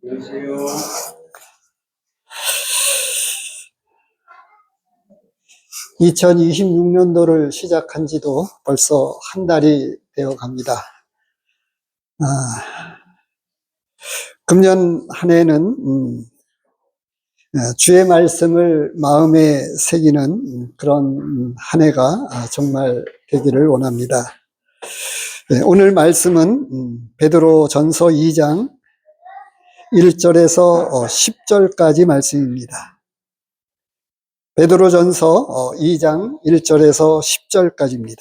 안녕하세요. 2026년도를 시작한 지도 벌써 한 달이 되어 갑니다. 금년 한 해는 주의 말씀을 마음에 새기는 그런 한 해가 정말 되기를 원합니다. 오늘 말씀은 베드로전서 2장 1절에서 10절까지 말씀입니다. 베드로전서 2장 1절에서 10절까지입니다.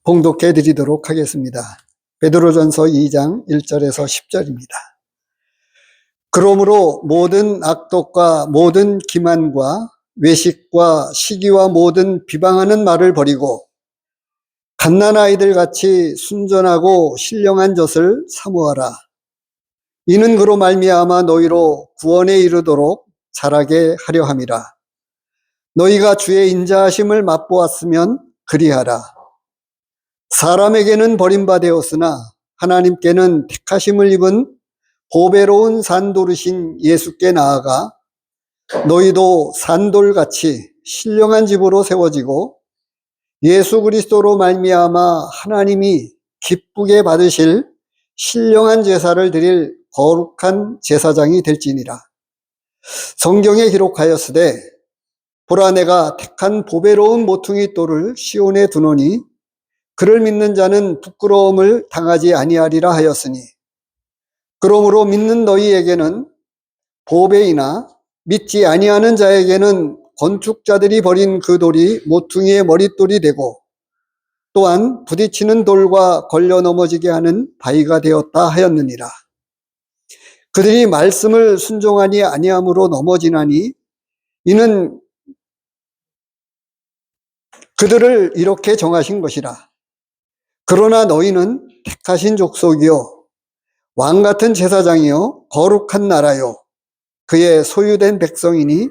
봉독해 드리도록 하겠습니다. 베드로전서 2장 1절에서 10절입니다. 그러므로 모든 악독과 모든 기만과 외식과 시기와 모든 비방하는 말을 버리고 갓난아이들 같이 순전하고 신령한 젖을 사모하라. 이는 그로 말미암아 너희로 구원에 이르도록 자라게 하려 함이라. 너희가 주의 인자하심을 맛보았으면 그리하라. 사람에게는 버림받았으나 하나님께는 택하심을 입은 보배로운 산돌이신 예수께 나아가 너희도 산돌같이 신령한 집으로 세워지고 예수 그리스도로 말미암아 하나님이 기쁘게 받으실 신령한 제사를 드릴 거룩한 제사장이 될지니라. 성경에 기록하였으되 보라 내가 택한 보배로운 모퉁이 돌을 시온에 두노니 그를 믿는 자는 부끄러움을 당하지 아니하리라 하였으니 그러므로 믿는 너희에게는 보배이나 믿지 아니하는 자에게는 건축자들이 버린 그 돌이 모퉁이의 머릿돌이 되고 또한 부딪히는 돌과 걸려 넘어지게 하는 바위가 되었다 하였느니라. 그들이 말씀을 순종하니 아니함으로 넘어지나니 이는 그들을 이렇게 정하신 것이라. 그러나 너희는 택하신 족속이요 왕같은 제사장이요 거룩한 나라요 그의 소유된 백성이니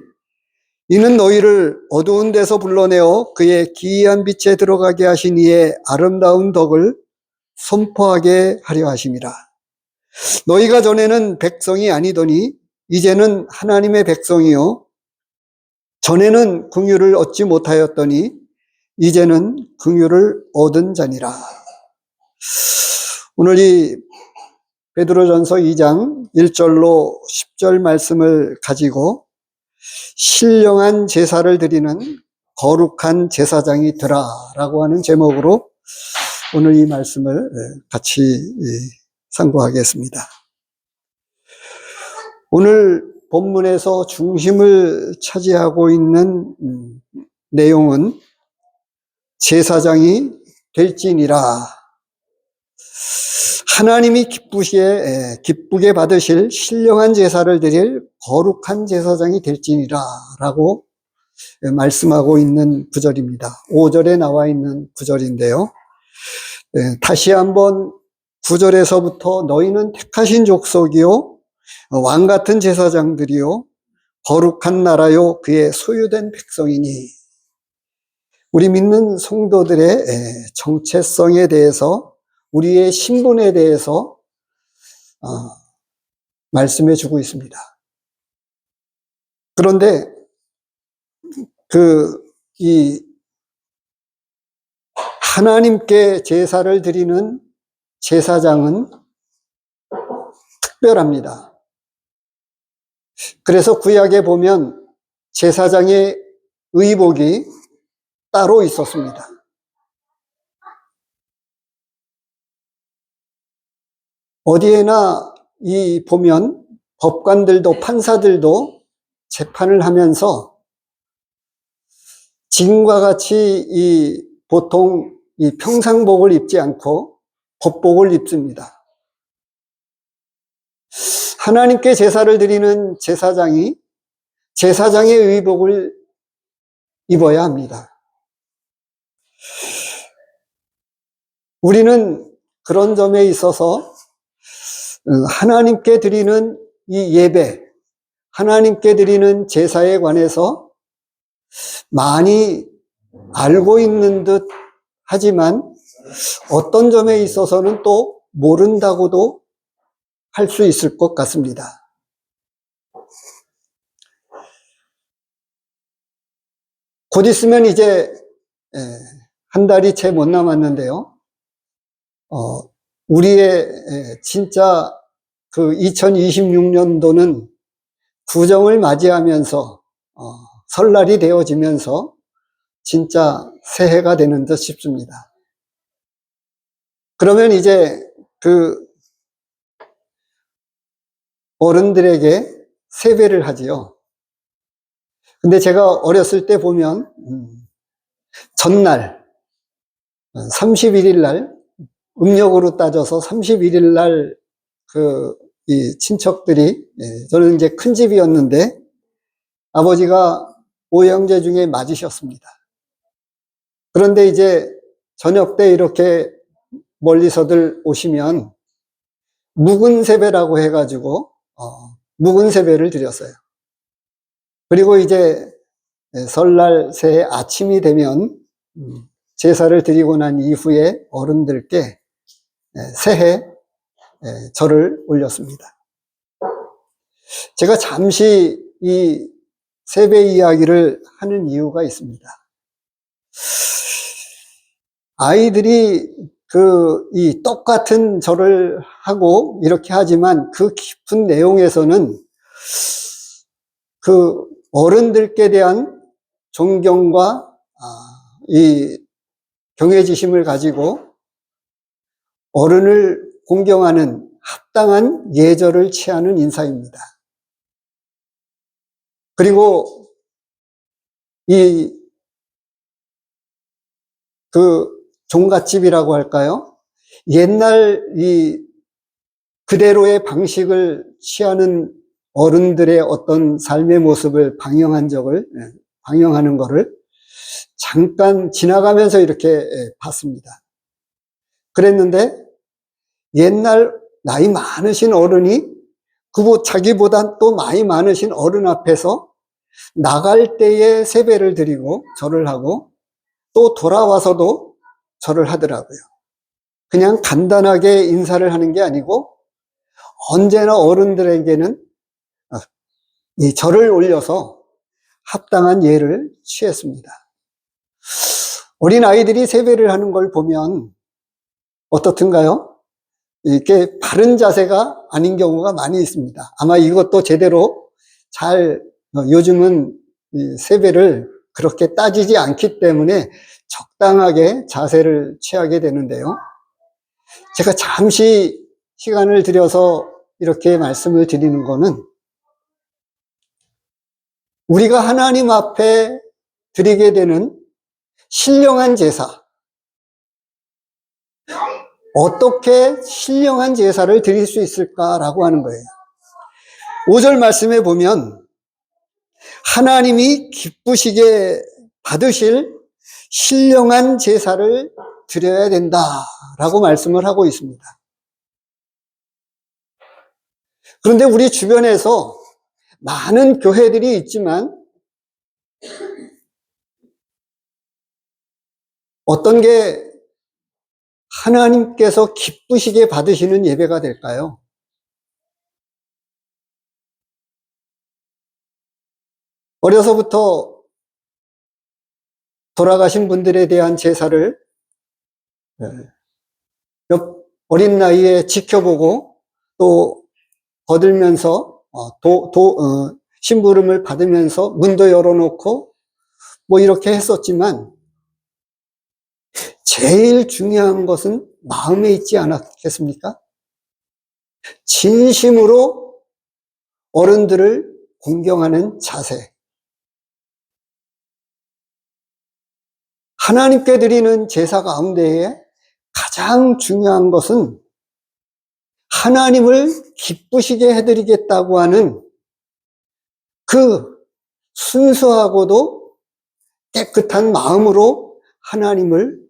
이는 너희를 어두운 데서 불러내어 그의 기이한 빛에 들어가게 하신 이의 아름다운 덕을 선포하게 하려 하심이라. 너희가 전에는 백성이 아니더니 이제는 하나님의 백성이요 전에는 긍휼을 얻지 못하였더니 이제는 긍휼을 얻은 자니라. 오늘 이 베드로전서 2장 1절로 10절 말씀을 가지고 신령한 제사를 드리는 거룩한 제사장이 되라라고 하는 제목으로 오늘 이 말씀을 같이 상고하겠습니다. 오늘 본문에서 중심을 차지하고 있는 내용은 제사장이 될지니라. 하나님이 기쁘게 받으실 신령한 제사를 드릴 거룩한 제사장이 될지니라 라고 말씀하고 있는 구절입니다. 5절에 나와 있는 구절인데요. 다시 한번 9절에서부터 너희는 택하신 족속이요 왕같은 제사장들이요 거룩한 나라요 그의 소유된 백성이니 우리 믿는 성도들의 정체성에 대해서 우리의 신분에 대해서 말씀해 주고 있습니다. 그런데 이 하나님께 제사를 드리는 제사장은 특별합니다. 그래서 구약에 보면 제사장의 의복이 따로 있었습니다. 어디에나 보면 법관들도 판사들도 재판을 하면서 지금과 같이 보통 평상복을 입지 않고 법복을 입습니다. 하나님께 제사를 드리는 제사장이 제사장의 의복을 입어야 합니다. 우리는 그런 점에 있어서 하나님께 드리는 이 예배, 하나님께 드리는 제사에 관해서 많이 알고 있는 듯 하지만 어떤 점에 있어서는 또 모른다고도 할 수 있을 것 같습니다. 곧 있으면 이제 한 달이 채 못 남았는데요. 우리의 진짜 그 2026년도는 구정을 맞이하면서 설날이 되어지면서 진짜 새해가 되는 듯 싶습니다. 그러면 이제 그 어른들에게 세배를 하지요. 근데 제가 어렸을 때 보면 전날 31일 날 음력으로 따져서 31일 날 이 친척들이, 저는 이제 큰 집이었는데 아버지가 5형제 중에 맞으셨습니다. 그런데 이제 저녁 때 이렇게 멀리서들 오시면 묵은 세배라고 해가지고 묵은 세배를 드렸어요. 그리고 이제 설날 새해 아침이 되면 제사를 드리고 난 이후에 어른들께 새해 절을 올렸습니다. 제가 잠시 이 세배 이야기를 하는 이유가 있습니다. 아이들이 이 똑같은 절을 하고 이렇게 하지만 그 깊은 내용에서는 그 어른들께 대한 존경과 이 경외지심을 가지고 어른을 공경하는 합당한 예절을 취하는 인사입니다. 그리고 종갓집이라고 할까요? 옛날 그대로의 방식을 취하는 어른들의 어떤 삶의 모습을 방영하는 거를 잠깐 지나가면서 이렇게 봤습니다. 그랬는데 옛날 나이 많으신 어른이 자기보다 또 나이 많으신 어른 앞에서 나갈 때에 세배를 드리고 절을 하고 또 돌아와서도 절을 하더라고요. 그냥 간단하게 인사를 하는 게 아니고 언제나 어른들에게는 이 절을 올려서 합당한 예를 취했습니다. 어린 아이들이 세배를 하는 걸 보면 어떻든가요? 이렇게 바른 자세가 아닌 경우가 많이 있습니다. 아마 이것도 제대로 요즘은 세배를 그렇게 따지지 않기 때문에 적당하게 자세를 취하게 되는데요. 제가 잠시 시간을 들여서 이렇게 말씀을 드리는 거는 우리가 하나님 앞에 드리게 되는 신령한 제사, 어떻게 신령한 제사를 드릴 수 있을까라고 하는 거예요. 5절 말씀에 보면 하나님이 기쁘시게 받으실 신령한 제사를 드려야 된다라고 말씀을 하고 있습니다. 그런데 우리 주변에서 많은 교회들이 있지만 어떤 게 하나님께서 기쁘시게 받으시는 예배가 될까요? 어려서부터 돌아가신 분들에 대한 제사를 어린 나이에 지켜보고 또 거들면서 심부름을 받으면서 문도 열어놓고 뭐 이렇게 했었지만 제일 중요한 것은 마음에 있지 않았겠습니까? 진심으로 어른들을 공경하는 자세. 하나님께 드리는 제사 가운데에 가장 중요한 것은 하나님을 기쁘시게 해드리겠다고 하는 그 순수하고도 깨끗한 마음으로 하나님을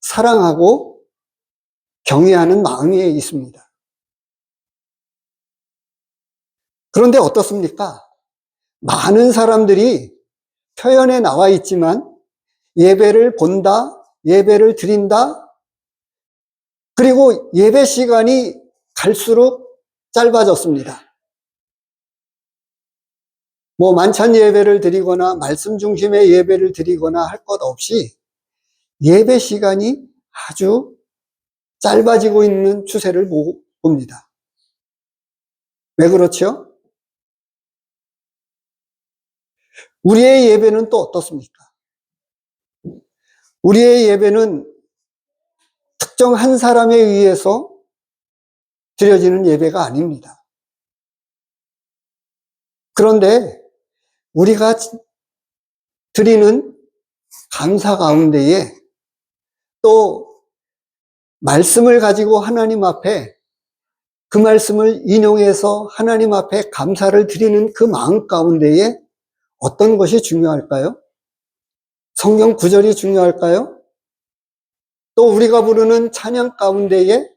사랑하고 경외하는 마음이 있습니다. 그런데 어떻습니까? 많은 사람들이 표현에 나와 있지만 예배를 본다, 예배를 드린다, 그리고 예배 시간이 갈수록 짧아졌습니다. 뭐 만찬 예배를 드리거나 말씀 중심의 예배를 드리거나 할 것 없이 예배 시간이 아주 짧아지고 있는 추세를 봅니다. 왜 그렇죠? 우리의 예배는 또 어떻습니까? 우리의 예배는 특정 한 사람에 의해서 드려지는 예배가 아닙니다. 그런데 우리가 드리는 감사 가운데에 또 말씀을 가지고 하나님 앞에 그 말씀을 인용해서 하나님 앞에 감사를 드리는 그 마음 가운데에 어떤 것이 중요할까요? 성경 구절이 중요할까요? 또 우리가 부르는 찬양 가운데에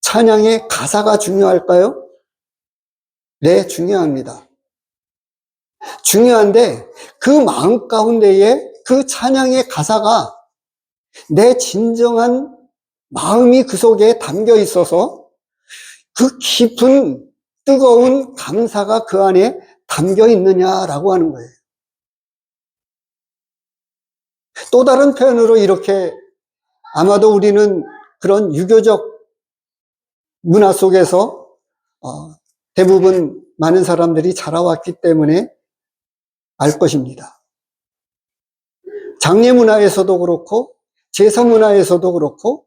찬양의 가사가 중요할까요? 네, 중요합니다. 중요한데 그 마음 가운데에 그 찬양의 가사가 내 진정한 마음이 그 속에 담겨 있어서 그 깊은 뜨거운 감사가 그 안에 담겨 있느냐라고 하는 거예요. 또 다른 표현으로 이렇게 아마도 우리는 그런 유교적 문화 속에서 대부분 많은 사람들이 자라왔기 때문에 알 것입니다. 장례 문화에서도 그렇고 제사 문화에서도 그렇고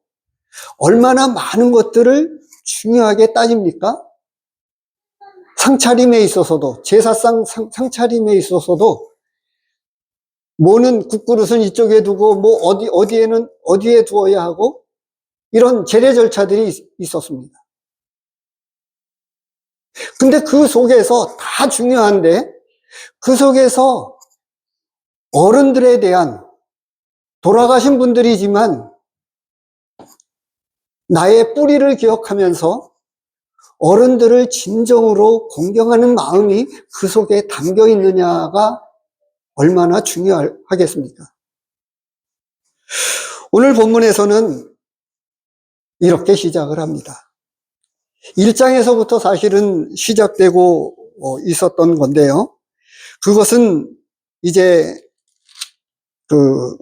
얼마나 많은 것들을 중요하게 따집니까? 상차림에 있어서도 제사상 상차림에 있어서도 뭐는 국그릇은 이쪽에 두고 뭐 어디에는 어디에 두어야 하고 이런 제례 절차들이 있었습니다. 근데 그 속에서 다 중요한데 그 속에서 어른들에 대한 돌아가신 분들이지만 나의 뿌리를 기억하면서 어른들을 진정으로 공경하는 마음이 그 속에 담겨 있느냐가 얼마나 중요하겠습니까? 오늘 본문에서는 이렇게 시작을 합니다. 1장에서부터 사실은 시작되고 있었던 건데요. 그것은 이제 그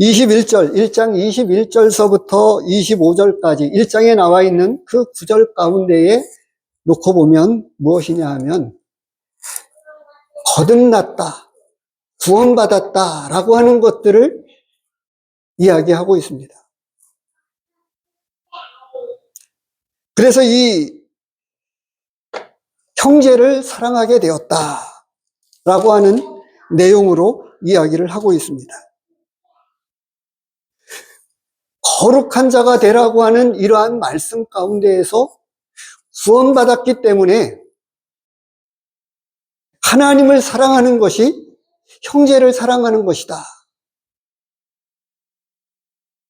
21절, 1장 21절서부터 25절까지 1장에 나와 있는 그 구절 가운데에 놓고 보면 무엇이냐 하면 거듭났다, 구원받았다 라고 하는 것들을 이야기하고 있습니다. 그래서 이 형제를 사랑하게 되었다 라고 하는 내용으로 이야기를 하고 있습니다. 거룩한 자가 되라고 하는 이러한 말씀 가운데에서 구원받았기 때문에 하나님을 사랑하는 것이 형제를 사랑하는 것이다.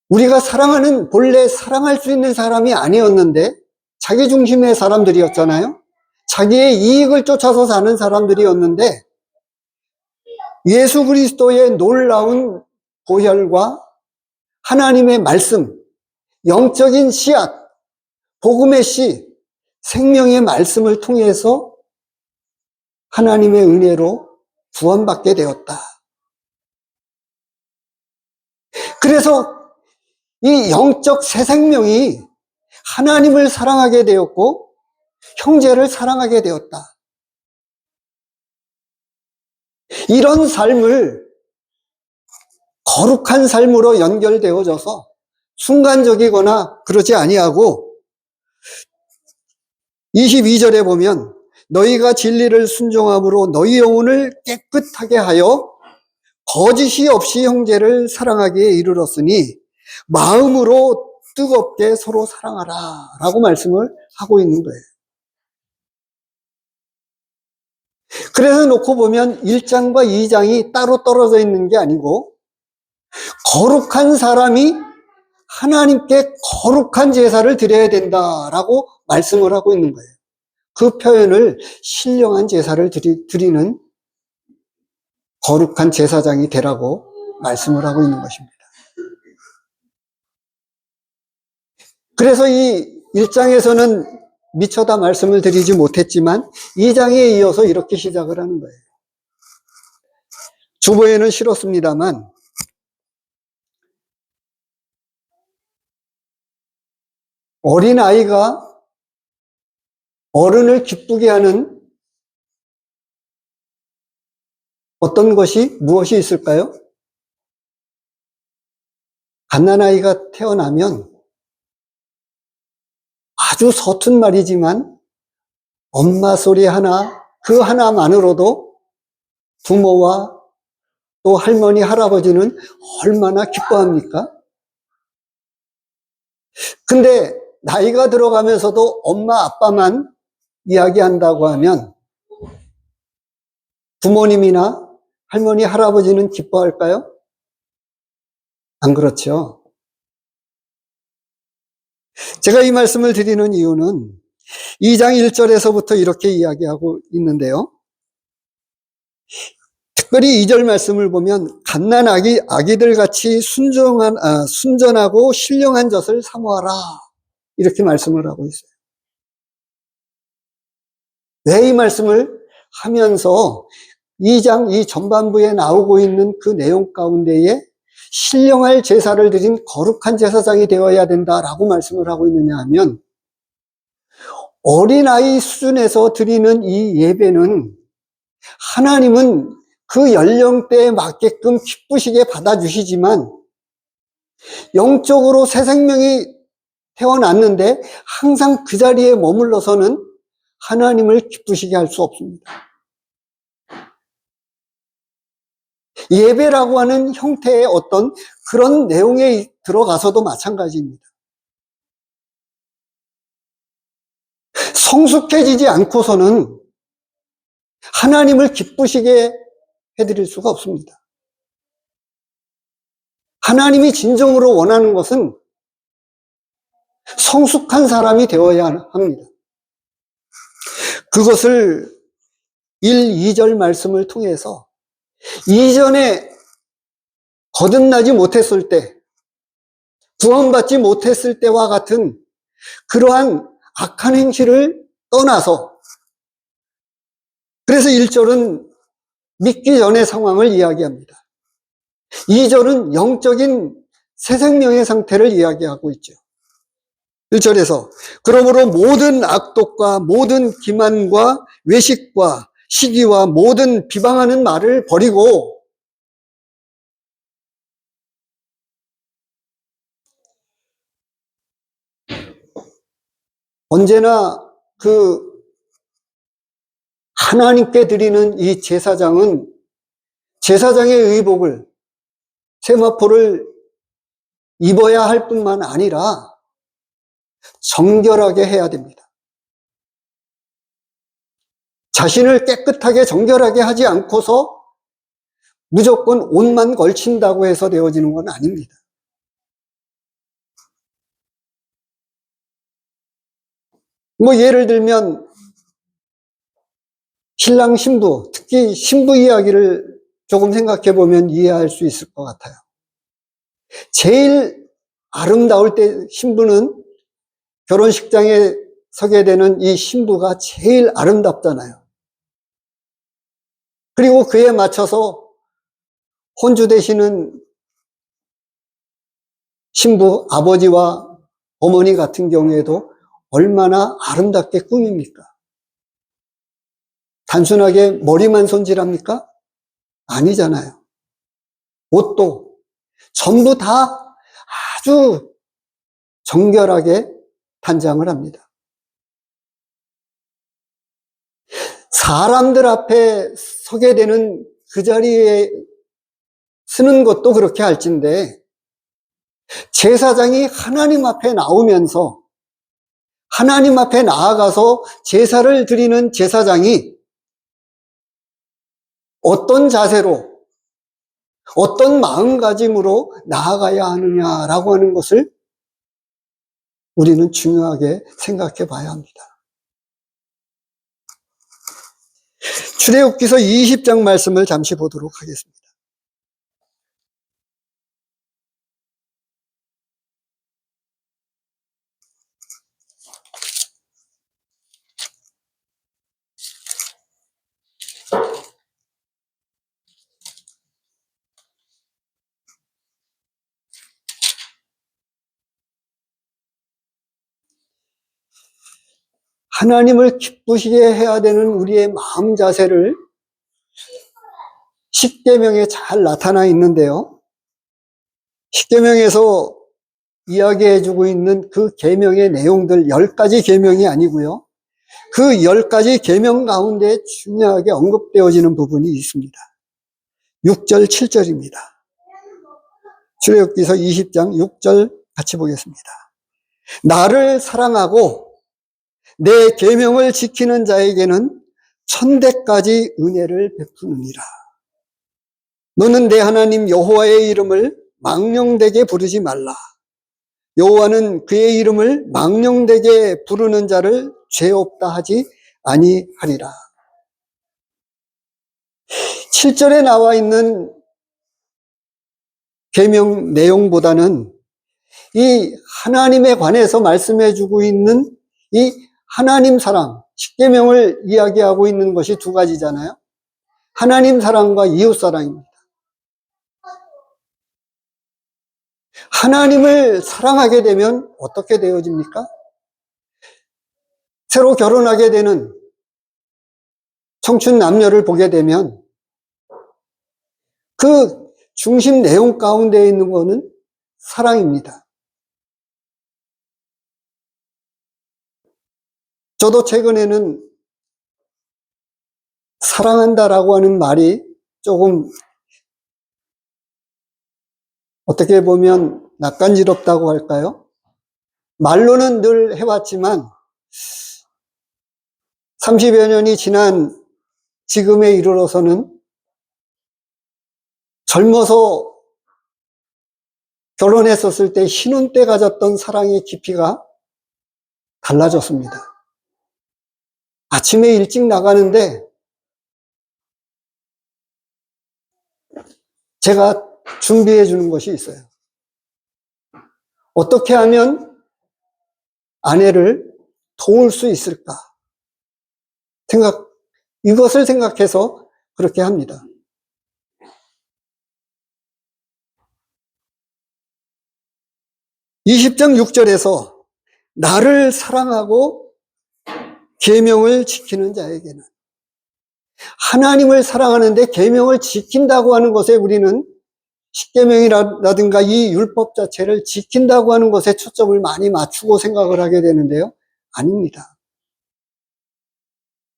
우리가 사랑하는, 본래 사랑할 수 있는 사람이 아니었는데 자기 중심의 사람들이었잖아요. 자기의 이익을 쫓아서 사는 사람들이었는데 예수 그리스도의 놀라운 보혈과 하나님의 말씀, 영적인 씨앗, 복음의 씨, 생명의 말씀을 통해서 하나님의 은혜로 구원받게 되었다. 그래서 이 영적 새 생명이 하나님을 사랑하게 되었고 형제를 사랑하게 되었다. 이런 삶을 거룩한 삶으로 연결되어져서 순간적이거나 그러지 아니하고 22절에 보면 너희가 진리를 순종함으로 너희 영혼을 깨끗하게 하여 거짓이 없이 형제를 사랑하기에 이르렀으니 마음으로 뜨겁게 서로 사랑하라 라고 말씀을 하고 있는 거예요. 그래서 놓고 보면 1장과 2장이 따로 떨어져 있는 게 아니고 거룩한 사람이 하나님께 거룩한 제사를 드려야 된다라고 말씀을 하고 있는 거예요. 그 표현을 신령한 제사를 드리는 거룩한 제사장이 되라고 말씀을 하고 있는 것입니다. 그래서 이 1장에서는 미처 다 말씀을 드리지 못했지만 2장에 이어서 이렇게 시작을 하는 거예요. 주보에는 실었습니다만 어린아이가 어른을 기쁘게 하는 어떤 것이 무엇이 있을까요? 갓난아이가 태어나면 아주 서툰 말이지만 엄마 소리 하나, 그 하나만으로도 부모와 또 할머니, 할아버지는 얼마나 기뻐합니까? 근데 나이가 들어가면서도 엄마, 아빠만 이야기한다고 하면 부모님이나 할머니, 할아버지는 기뻐할까요? 안 그렇죠. 제가 이 말씀을 드리는 이유는 2장 1절에서부터 이렇게 이야기하고 있는데요. 특별히 2절 말씀을 보면 갓난 아기들 같이 순전하고 신령한 젖을 사모하라 이렇게 말씀을 하고 있어요. 왜 이 말씀을 하면서 2장 이 전반부에 나오고 있는 그 내용 가운데에 신령할 제사를 드린 거룩한 제사장이 되어야 된다라고 말씀을 하고 있느냐 하면 어린아이 수준에서 드리는 이 예배는 하나님은 그 연령대에 맞게끔 기쁘시게 받아주시지만 영적으로 새 생명이 태어났는데 항상 그 자리에 머물러서는 하나님을 기쁘시게 할 수 없습니다. 예배라고 하는 형태의 어떤 그런 내용에 들어가서도 마찬가지입니다. 성숙해지지 않고서는 하나님을 기쁘시게 해드릴 수가 없습니다. 하나님이 진정으로 원하는 것은 성숙한 사람이 되어야 합니다. 그것을 1, 2절 말씀을 통해서 이전에 거듭나지 못했을 때, 구원받지 못했을 때와 같은 그러한 악한 행실을 떠나서, 그래서 1절은 믿기 전의 상황을 이야기합니다. 2절은 영적인 새 생명의 상태를 이야기하고 있죠. 1절에서 그러므로 모든 악독과 모든 기만과 외식과 시기와 모든 비방하는 말을 버리고 언제나 그 하나님께 드리는 이 제사장은 제사장의 의복을 세마포를 입어야 할 뿐만 아니라 정결하게 해야 됩니다. 자신을 깨끗하게 정결하게 하지 않고서 무조건 옷만 걸친다고 해서 되어지는 건 아닙니다. 뭐 예를 들면 신랑 신부, 특히 신부 이야기를 조금 생각해 보면 이해할 수 있을 것 같아요. 제일 아름다울 때 신부는 결혼식장에 서게 되는 이 신부가 제일 아름답잖아요. 그리고 그에 맞춰서 혼주 되시는 신부 아버지와 어머니 같은 경우에도 얼마나 아름답게 꾸밉니까? 단순하게 머리만 손질합니까? 아니잖아요. 옷도 전부 다 아주 정결하게 단장을 합니다. 사람들 앞에 서게 되는 그 자리에 쓰는 것도 그렇게 할진데 제사장이 하나님 앞에 나오면서 하나님 앞에 나아가서 제사를 드리는 제사장이 어떤 자세로 어떤 마음가짐으로 나아가야 하느냐라고 하는 것을 우리는 중요하게 생각해 봐야 합니다. 출애굽기서 20장 말씀을 잠시 보도록 하겠습니다. 하나님을 기쁘시게 해야 되는 우리의 마음 자세를 십계명에 잘 나타나 있는데요. 십계명에서 이야기해주고 있는 그 계명의 내용들 10가지 계명이 아니고요. 그 10가지 계명 가운데 중요하게 언급되어지는 부분이 있습니다. 6절, 7절입니다. 출애굽기서 20장 6절 같이 보겠습니다. 나를 사랑하고 내 계명을 지키는 자에게는 천대까지 은혜를 베푸느니라. 너는 내 하나님 여호와의 이름을 망령되게 부르지 말라. 여호와는 그의 이름을 망령되게 부르는 자를 죄 없다 하지 아니하리라. 7절에 나와 있는 계명 내용보다는 이 하나님에 관해서 말씀해 주고 있는 이 하나님 사랑, 십계명을 이야기하고 있는 것이 두 가지잖아요. 하나님 사랑과 이웃 사랑입니다. 하나님을 사랑하게 되면 어떻게 되어집니까? 새로 결혼하게 되는 청춘 남녀를 보게 되면 그 중심 내용 가운데 있는 것은 사랑입니다. 저도 최근에는 사랑한다라고 하는 말이 조금 어떻게 보면 낯간지럽다고 할까요? 말로는 늘 해왔지만 30여 년이 지난 지금에 이르러서는 젊어서 결혼했었을 때 신혼 때 가졌던 사랑의 깊이가 달라졌습니다. 아침에 일찍 나가는데 제가 준비해 주는 것이 있어요. 어떻게 하면 아내를 도울 수 있을까? 이것을 생각해서 그렇게 합니다. (20장 6절에서) 나를 사랑하고 계명을 지키는 자에게는, 하나님을 사랑하는데 계명을 지킨다고 하는 것에 우리는 십계명이라든가 이 율법 자체를 지킨다고 하는 것에 초점을 많이 맞추고 생각을 하게 되는데요. 아닙니다.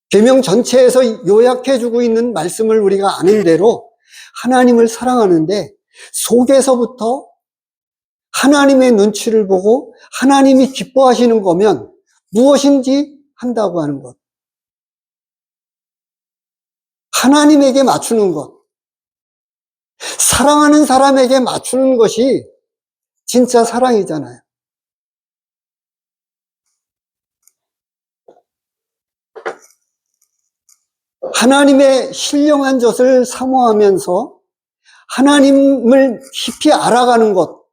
계명 전체에서 요약해주고 있는 말씀을 우리가 아는 대로 하나님을 사랑하는데 속에서부터 하나님의 눈치를 보고 하나님이 기뻐하시는 거면 무엇인지 한다고 하는 것. 하나님에게 맞추는 것. 사랑하는 사람에게 맞추는 것이 진짜 사랑이잖아요. 하나님의 신령한 젖을 사모하면서 하나님을 깊이 알아가는 것.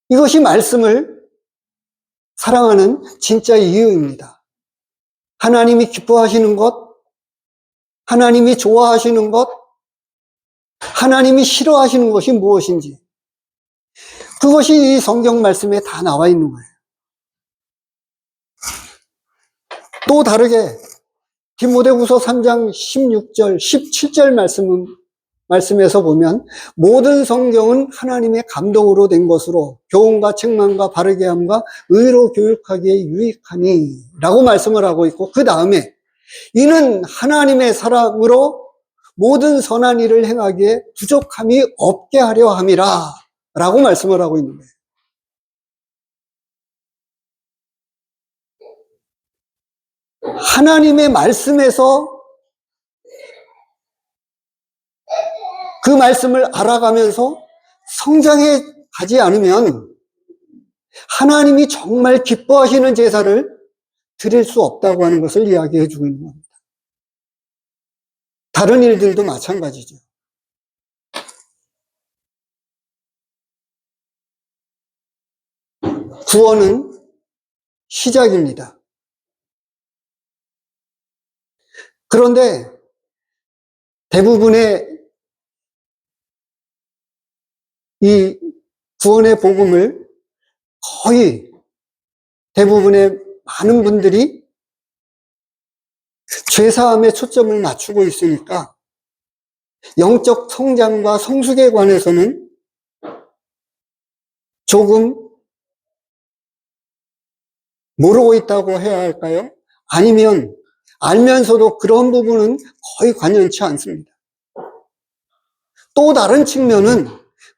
이것이 말씀을 사랑하는 진짜 이유입니다. 하나님이 기뻐하시는 것, 하나님이 좋아하시는 것, 하나님이 싫어하시는 것이 무엇인지, 그것이 이 성경 말씀에 다 나와 있는 거예요. 또 다르게 디모데후서 3장 16절, 17절 말씀에서 보면 모든 성경은 하나님의 감동으로 된 것으로 교훈과 책망과 바르게 함과 의로 교육하기에 유익하니 라고 말씀을 하고 있고, 그 다음에 이는 하나님의 사랑으로 모든 선한 일을 행하기에 부족함이 없게 하려 함이라 라고 말씀을 하고 있는 거예요. 하나님의 말씀에서 그 말씀을 알아가면서 성장해 가지 않으면 하나님이 정말 기뻐하시는 제사를 드릴 수 없다고 하는 것을 이야기해 주고 있는 겁니다. 다른 일들도 마찬가지죠. 구원은 시작입니다. 그런데 대부분의 이 구원의 복음을 거의 대부분의 많은 분들이 죄사함에 초점을 맞추고 있으니까 영적 성장과 성숙에 관해서는 조금 모르고 있다고 해야 할까요? 아니면 알면서도 그런 부분은 거의 관여치 않습니다. 또 다른 측면은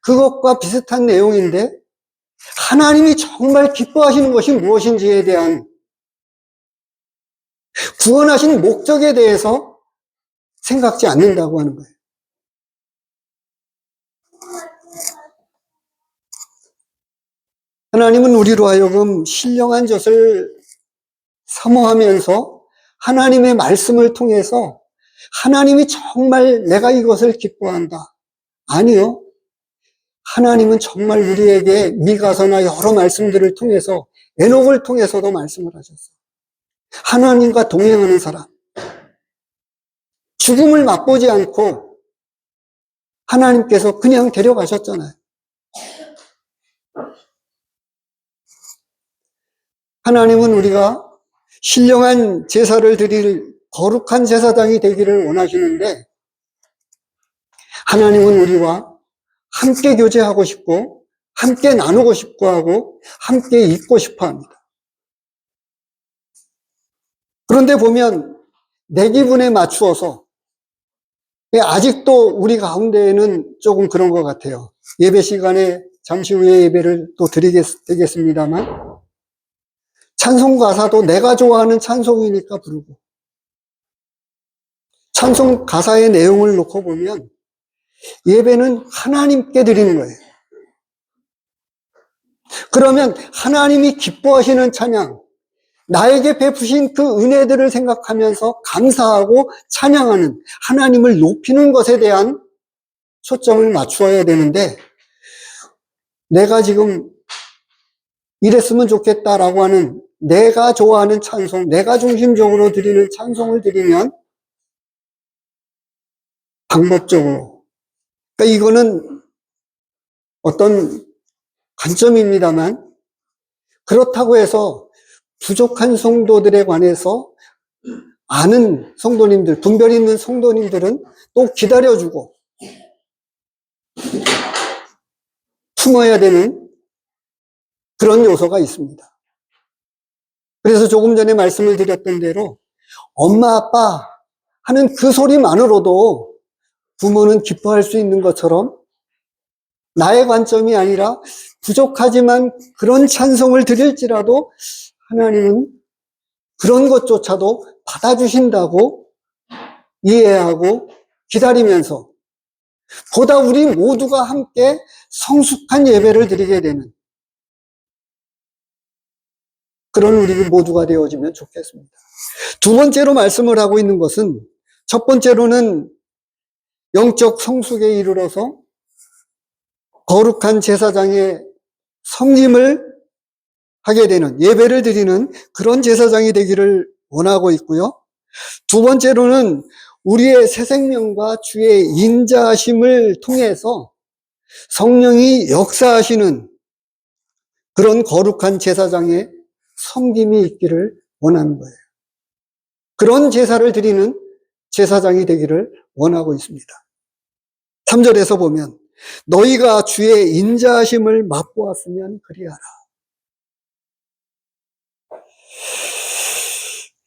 그것과 비슷한 내용인데 하나님이 정말 기뻐하시는 것이 무엇인지에 대한 구원하신 목적에 대해서 생각지 않는다고 하는 거예요. 하나님은 우리로 하여금 신령한 젖을 사모하면서 하나님의 말씀을 통해서 하나님이 정말 내가 이것을 기뻐한다. 아니요. 하나님은 정말 우리에게 미가서나 여러 말씀들을 통해서 에녹을 통해서도 말씀을 하셨어요. 하나님과 동행하는 사람. 죽음을 맛보지 않고 하나님께서 그냥 데려가셨잖아요. 하나님은 우리가 신령한 제사를 드릴 거룩한 제사장이 되기를 원하시는데 하나님은 우리와 함께 교제하고 싶고 함께 나누고 싶고 하고 함께 있고 싶어 합니다. 그런데 보면 내 기분에 맞추어서 아직도 우리 가운데에는 조금 그런 것 같아요. 예배 시간에 잠시 후에 예배를 또 드리겠습니다만 찬송 가사도 내가 좋아하는 찬송이니까 부르고 찬송 가사의 내용을 놓고 보면 예배는 하나님께 드리는 거예요. 그러면 하나님이 기뻐하시는 찬양, 나에게 베푸신 그 은혜들을 생각하면서 감사하고 찬양하는 하나님을 높이는 것에 대한 초점을 맞추어야 되는데 내가 지금 이랬으면 좋겠다라고 하는 내가 좋아하는 찬송, 내가 중심적으로 드리는 찬송을 드리면 방법적으로 그러니까 이거는 어떤 관점입니다만 그렇다고 해서 부족한 성도들에 관해서 아는 성도님들, 분별 있는 성도님들은 또 기다려주고 품어야 되는 그런 요소가 있습니다. 그래서 조금 전에 말씀을 드렸던 대로 엄마, 아빠 하는 그 소리만으로도 부모는 기뻐할 수 있는 것처럼 나의 관점이 아니라 부족하지만 그런 찬송을 드릴지라도 하나님은 그런 것조차도 받아주신다고 이해하고 기다리면서 보다 우리 모두가 함께 성숙한 예배를 드리게 되는 그런 우리 모두가 되어지면 좋겠습니다. 두 번째로 말씀을 하고 있는 것은 첫 번째로는 영적 성숙에 이르러서 거룩한 제사장의 섬김을 하게 되는 예배를 드리는 그런 제사장이 되기를 원하고 있고요. 두 번째로는 우리의 새 생명과 주의 인자하심을 통해서 성령이 역사하시는 그런 거룩한 제사장의 섬김이 있기를 원하는 거예요. 그런 제사를 드리는 제사장이 되기를 원하고 있습니다. 3절에서 보면 너희가 주의 인자하심을 맛보았으면 그리하라.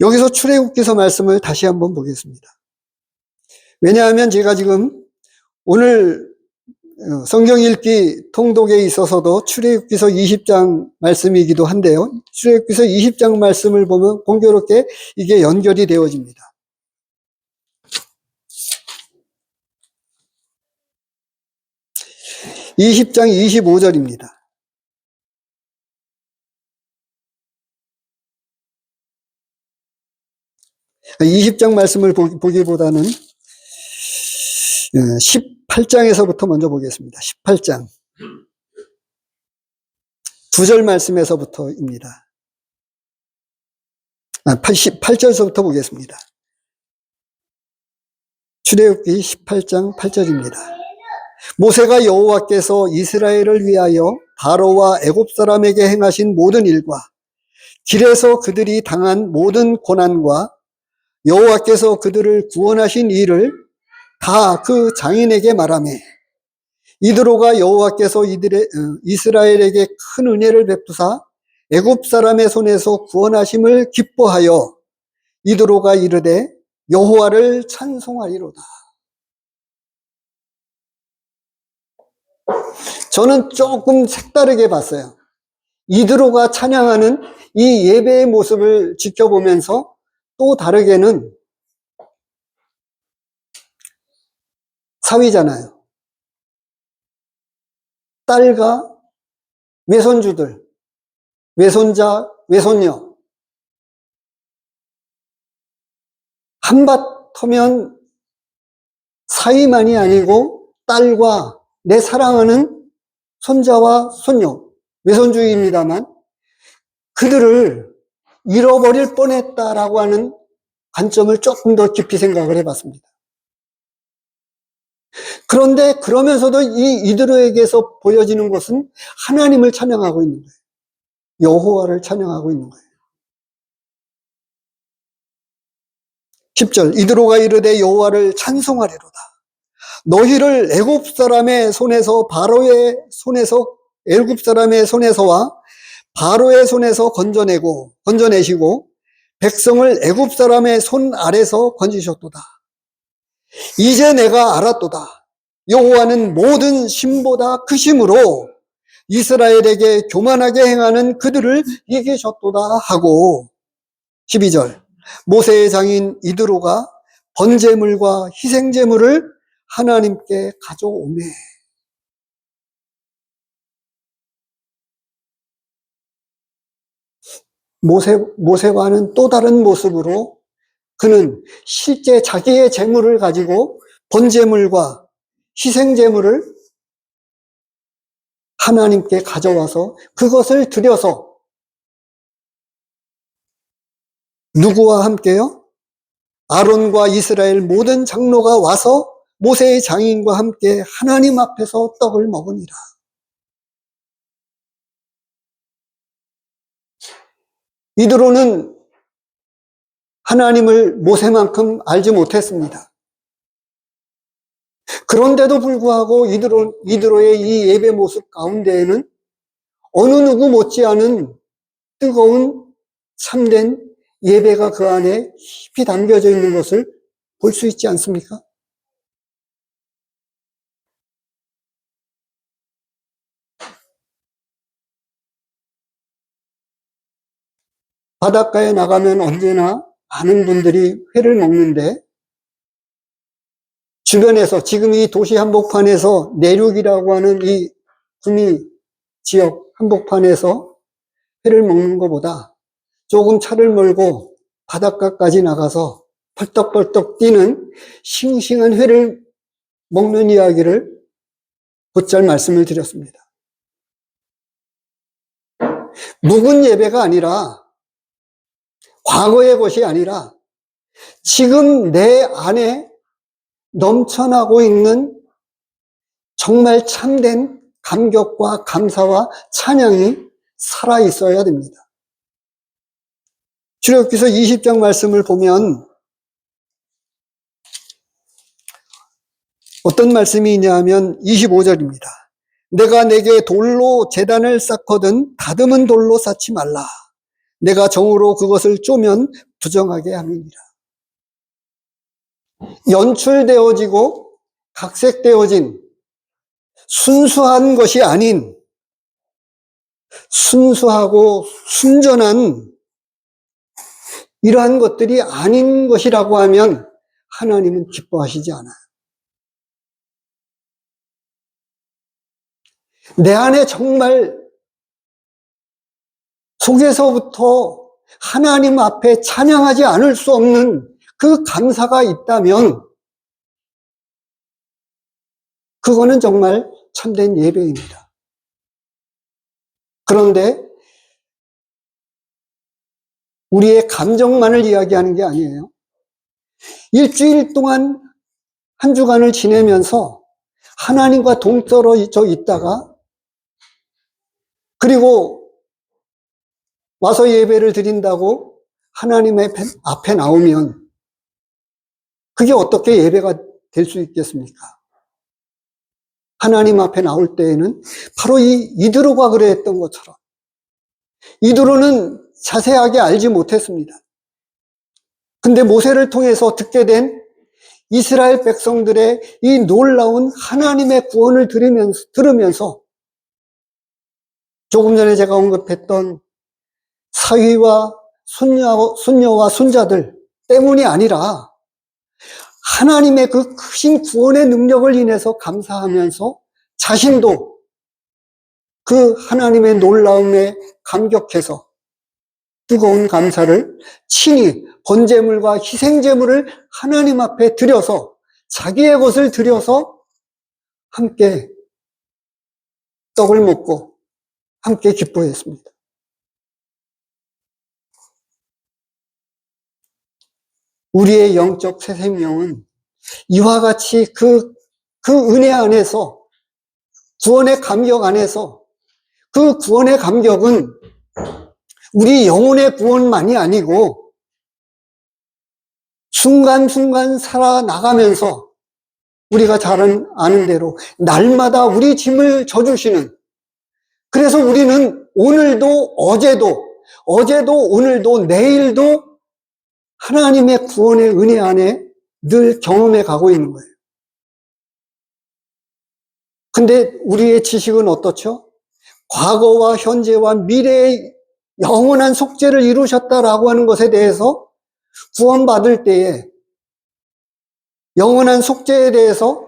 여기서 출애굽기서 말씀을 다시 한번 보겠습니다. 왜냐하면 제가 지금 오늘 성경 읽기 통독에 있어서도 출애굽기서 20장 말씀이기도 한데요. 출애굽기서 20장 말씀을 보면 공교롭게 이게 연결이 되어집니다. 20장 25절입니다. 이십 장 말씀을 보기보다는 18장에서부터 먼저 보겠습니다. 18장 9절 말씀에서부터입니다. 8절서부터 보겠습니다. 출애굽기 18장 8절입니다. 모세가 여호와께서 이스라엘을 위하여 바로와 애굽 사람에게 행하신 모든 일과 길에서 그들이 당한 모든 고난과 여호와께서 그들을 구원하신 일을 다 그 장인에게 말하며 이드로가 여호와께서 이스라엘에게 큰 은혜를 베푸사 애굽 사람의 손에서 구원하심을 기뻐하여 이드로가 이르되 여호와를 찬송하리로다. 저는 조금 색다르게 봤어요. 이드로가 찬양하는 이 예배의 모습을 지켜보면서 또 다르게는 사위잖아요. 딸과 외손주들, 외손자, 외손녀. 한바터면 사위만이 아니고 딸과 내 사랑하는 손자와 손녀, 외손주입니다만 그들을 잃어버릴 뻔했다라고 하는 관점을 조금 더 깊이 생각을 해봤습니다. 그런데 그러면서도 이 이드로에게서 보여지는 것은 하나님을 찬양하고 있는 거예요. 여호와를 찬양하고 있는 거예요. 10절 이드로가 이르되 여호와를 찬송하리로다. 너희를 애굽 사람의 손에서 애굽 사람의 손에서와 바로의 손에서 건져내시고 백성을 애굽 사람의 손 아래서 건지셨도다. 이제 내가 알았도다. 여호와는 모든 신보다 크심으로 이스라엘에게 교만하게 행하는 그들을 이기셨도다 하고 12절 모세의 장인 이드로가 번제물과 희생제물을 하나님께 가져오매 모세와는 또 다른 모습으로 그는 실제 자기의 재물을 가지고 번제물과 희생제물을 하나님께 가져와서 그것을 드려서 누구와 함께요? 아론과 이스라엘 모든 장로가 와서 모세의 장인과 함께 하나님 앞에서 떡을 먹으니라. 이드로는 하나님을 모세만큼 알지 못했습니다. 그런데도 불구하고 이드로의 이 예배 모습 가운데에는 어느 누구 못지않은 뜨거운 참된 예배가 그 안에 깊이 담겨져 있는 것을 볼 수 있지 않습니까? 바닷가에 나가면 언제나 많은 분들이 회를 먹는데 주변에서 지금 이 도시 한복판에서 내륙이라고 하는 이 구미 지역 한복판에서 회를 먹는 것보다 조금 차를 몰고 바닷가까지 나가서 벌떡벌떡 뛰는 싱싱한 회를 먹는 이야기를 곧잘 말씀을 드렸습니다. 묵은 예배가 아니라 과거의 것이 아니라 지금 내 안에 넘쳐나고 있는 정말 참된 감격과 감사와 찬양이 살아있어야 됩니다. 출애굽기서 20장 말씀을 보면 어떤 말씀이 있냐 하면 25절입니다. 내가 내게 돌로 제단을 쌓거든 다듬은 돌로 쌓지 말라. 내가 정으로 그것을 쪼면 부정하게 함이니라. 연출되어지고 각색되어진 순수한 것이 아닌 순수하고 순전한 이러한 것들이 아닌 것이라고 하면 하나님은 기뻐하시지 않아요. 내 안에 정말 속에서부터 하나님 앞에 찬양하지 않을 수 없는 그 감사가 있다면 그거는 정말 참된 예배입니다. 그런데 우리의 감정만을 이야기하는 게 아니에요. 일주일 동안 한 주간을 지내면서 하나님과 동떨어져 있다가 그리고 와서 예배를 드린다고 하나님의 앞에 나오면 그게 어떻게 예배가 될 수 있겠습니까? 하나님 앞에 나올 때에는 바로 이드로가 그랬던 것처럼 이드로는 자세하게 알지 못했습니다. 근데 모세를 통해서 듣게 된 이스라엘 백성들의 이 놀라운 하나님의 구원을 들으면서 조금 전에 제가 언급했던 사위와 손녀와 손자들 때문이 아니라 하나님의 그 크신 구원의 능력을 인해서 감사하면서 자신도 그 하나님의 놀라움에 감격해서 뜨거운 감사를 친히 번제물과 희생제물을 하나님 앞에 드려서 자기의 것을 드려서 함께 떡을 먹고 함께 기뻐했습니다. 우리의 영적 새 생명은 이와 같이 그 은혜 안에서 구원의 감격 안에서 그 구원의 감격은 우리 영혼의 구원만이 아니고 순간순간 살아나가면서 우리가 잘 아는 대로 날마다 우리 짐을 져주시는, 그래서 우리는 오늘도 어제도 오늘도 내일도 하나님의 구원의 은혜 안에 늘 경험해 가고 있는 거예요. 근데 우리의 지식은 어떻죠? 과거와 현재와 미래의 영원한 속죄를 이루셨다라고 하는 것에 대해서 구원받을 때에 영원한 속죄에 대해서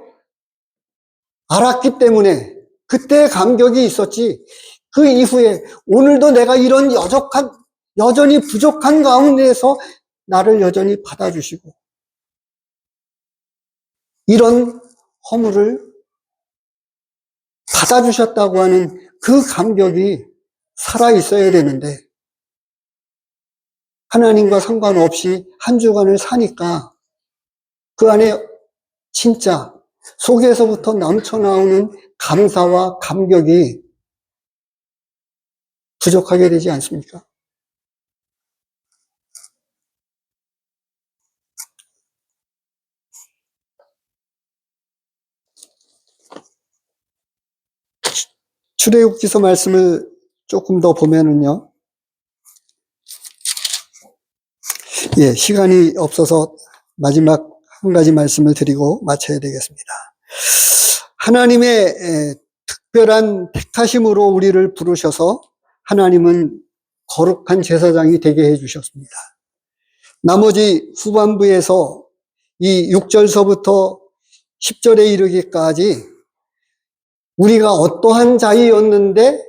알았기 때문에 그때의 감격이 있었지, 그 이후에 오늘도 내가 이런 여전히 부족한 가운데에서 나를 여전히 받아주시고 이런 허물을 받아주셨다고 하는 그 감격이 살아있어야 되는데, 하나님과 상관없이 한 주간을 사니까 그 안에 진짜 속에서부터 넘쳐나오는 감사와 감격이 부족하게 되지 않습니까? 출애굽기서 말씀을 조금 더 보면은요, 시간이 없어서 마지막 한 가지 말씀을 드리고 마쳐야 되겠습니다. 하나님의 특별한 택하심으로 우리를 부르셔서 하나님은 거룩한 제사장이 되게 해주셨습니다. 나머지 후반부에서 이 6절서부터 10절에 이르기까지 우리가 어떠한 자이었는데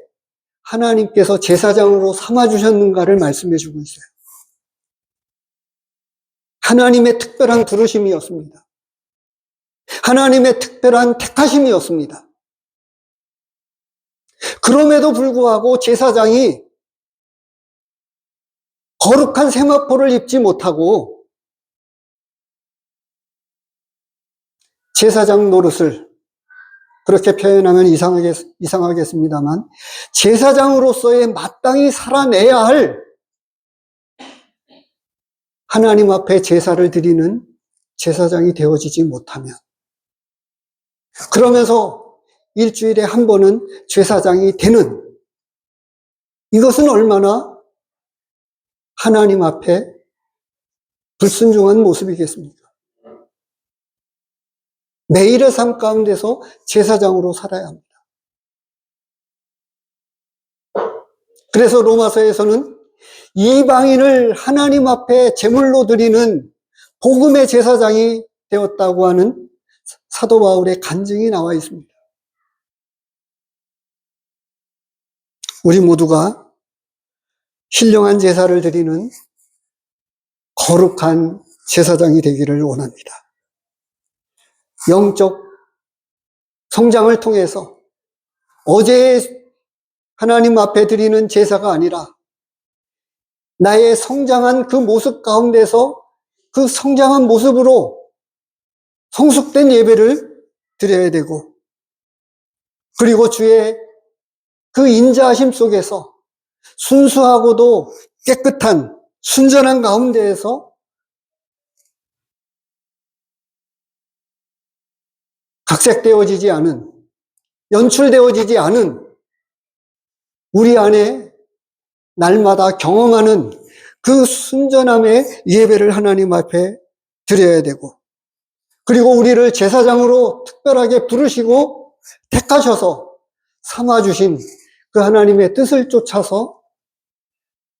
하나님께서 제사장으로 삼아주셨는가를 말씀해 주고 있어요. 하나님의 특별한 부르심이었습니다. 하나님의 특별한 택하심이었습니다. 그럼에도 불구하고 제사장이 거룩한 세마포를 입지 못하고 제사장 노릇을, 그렇게 표현하면 이상하겠습니다만, 제사장으로서의 마땅히 살아내야 할 하나님 앞에 제사를 드리는 제사장이 되어지지 못하면, 그러면서 일주일에 한 번은 제사장이 되는, 이것은 얼마나 하나님 앞에 불순종한 모습이겠습니까? 매일의 삶 가운데서 제사장으로 살아야 합니다. 그래서 로마서에서는 이방인을 하나님 앞에 제물로 드리는 복음의 제사장이 되었다고 하는 사도 바울의 간증이 나와 있습니다. 우리 모두가 신령한 제사를 드리는 거룩한 제사장이 되기를 원합니다. 영적 성장을 통해서 어제의 하나님 앞에 드리는 제사가 아니라 나의 성장한 그 모습 가운데서 그 성장한 모습으로 성숙된 예배를 드려야 되고, 그리고 주의 그 인자하심 속에서 순수하고도 깨끗한 순전한 가운데에서 각색되어지지 않은, 연출되어지지 않은 우리 안에 날마다 경험하는 그 순전함의 예배를 하나님 앞에 드려야 되고, 그리고 우리를 제사장으로 특별하게 부르시고 택하셔서 삼아주신 그 하나님의 뜻을 쫓아서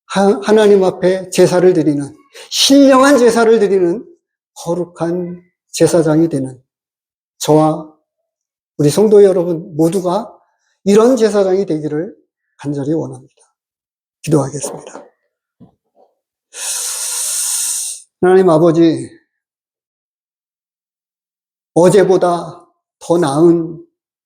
하나님 앞에 제사를 드리는, 신령한 제사를 드리는 거룩한 제사장이 되는 저와 우리 성도 여러분 모두가 이런 제사장이 되기를 간절히 원합니다. 기도하겠습니다. 하나님 아버지, 어제보다 더 나은